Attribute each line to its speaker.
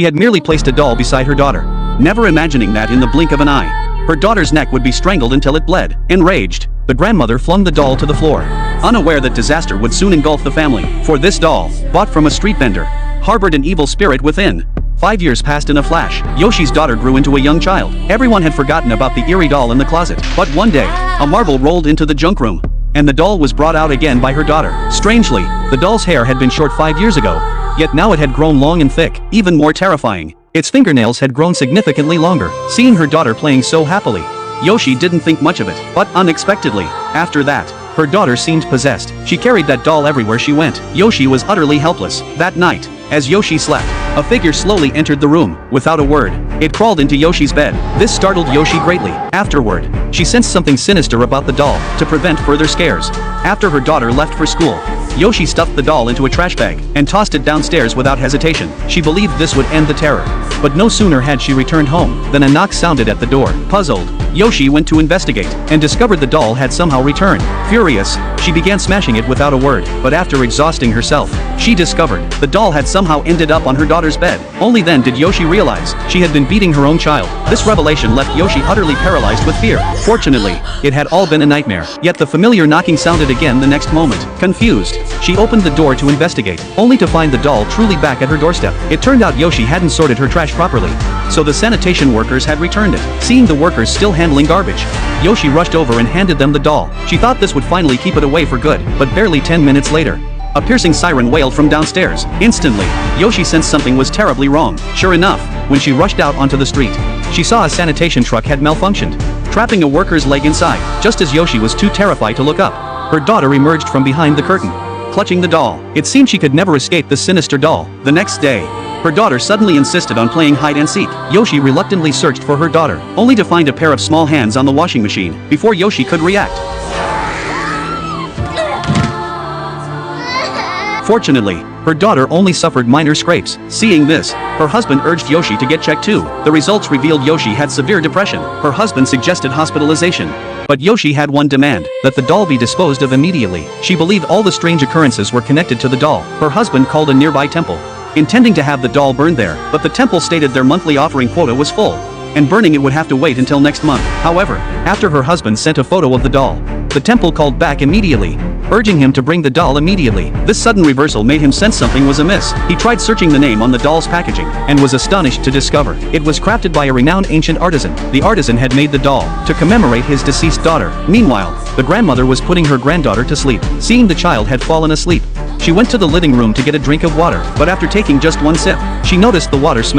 Speaker 1: She had merely placed a doll beside her daughter, never imagining that in the blink of an eye, her daughter's neck would be strangled until it bled. Enraged, the grandmother flung the doll to the floor, unaware that disaster would soon engulf the family, for this doll, bought from a street vendor, harbored an evil spirit within. 5 years passed in a flash. Yoshi's daughter grew into a young child. Everyone had forgotten about the eerie doll in the closet, but one day, a marble rolled into the junk room, and the doll was brought out again by her daughter. Strangely, the doll's hair had been short 5 years ago, yet now it had grown long and thick. Even more terrifying, its fingernails had grown significantly longer. Seeing her daughter playing so happily, Yoshi didn't think much of it, but unexpectedly, after that, her daughter seemed possessed. She carried that doll everywhere she went. Yoshi was utterly helpless. That night, as Yoshi slept, a figure slowly entered the room. Without a word, it crawled into Yoshi's bed. This startled Yoshi greatly. Afterward, she sensed something sinister about the doll, to prevent further scares. After her daughter left for school, Yoshi stuffed the doll into a trash bag and tossed it downstairs without hesitation. She believed this would end the terror. But no sooner had she returned home than a knock sounded at the door. Puzzled, Yoshi went to investigate and discovered the doll had somehow returned. Furious, she began smashing it without a word, but after exhausting herself, she discovered the doll had somehow ended up on her daughter's bed. Only then did Yoshi realize she had been beating her own child. This revelation left Yoshi utterly paralyzed with fear. Fortunately, it had all been a nightmare. Yet the familiar knocking sounded again the next moment. Confused, she opened the door to investigate, only to find the doll truly back at her doorstep. It turned out Yoshi hadn't sorted her trash properly, so the sanitation workers had returned it. Seeing the workers still handling garbage, Yoshi rushed over and handed them the doll. She thought this would finally keep it away for good, but barely 10 minutes later, a piercing siren wailed from downstairs. Instantly, Yoshi sensed something was terribly wrong. Sure enough, when she rushed out onto the street, she saw a sanitation truck had malfunctioned, trapping a worker's leg inside. Just as Yoshi was too terrified to look up, her daughter emerged from behind the curtain, clutching the doll. It seemed she could never escape the sinister doll. The next day, her daughter suddenly insisted on playing hide and seek. Yoshi reluctantly searched for her daughter, only to find a pair of small hands on the washing machine. Before Yoshi could react, fortunately, her daughter only suffered minor scrapes. Seeing this, her husband urged Yoshi to get checked too. The results revealed Yoshi had severe depression. Her husband suggested hospitalization, but Yoshi had one demand: that the doll be disposed of immediately. She believed all the strange occurrences were connected to the doll. Her husband called a nearby temple, intending to have the doll burned there, but the temple stated their monthly offering quota was full, and burning it would have to wait until next month. However, after her husband sent a photo of the doll, the temple called back immediately, urging him to bring the doll immediately. This sudden reversal made him sense something was amiss. He tried searching the name on the doll's packaging, and was astonished to discover it was crafted by a renowned ancient artisan. The artisan had made the doll to commemorate his deceased daughter. Meanwhile, the grandmother was putting her granddaughter to sleep. Seeing the child had fallen asleep, she went to the living room to get a drink of water, but after taking just one sip, she noticed the water smelled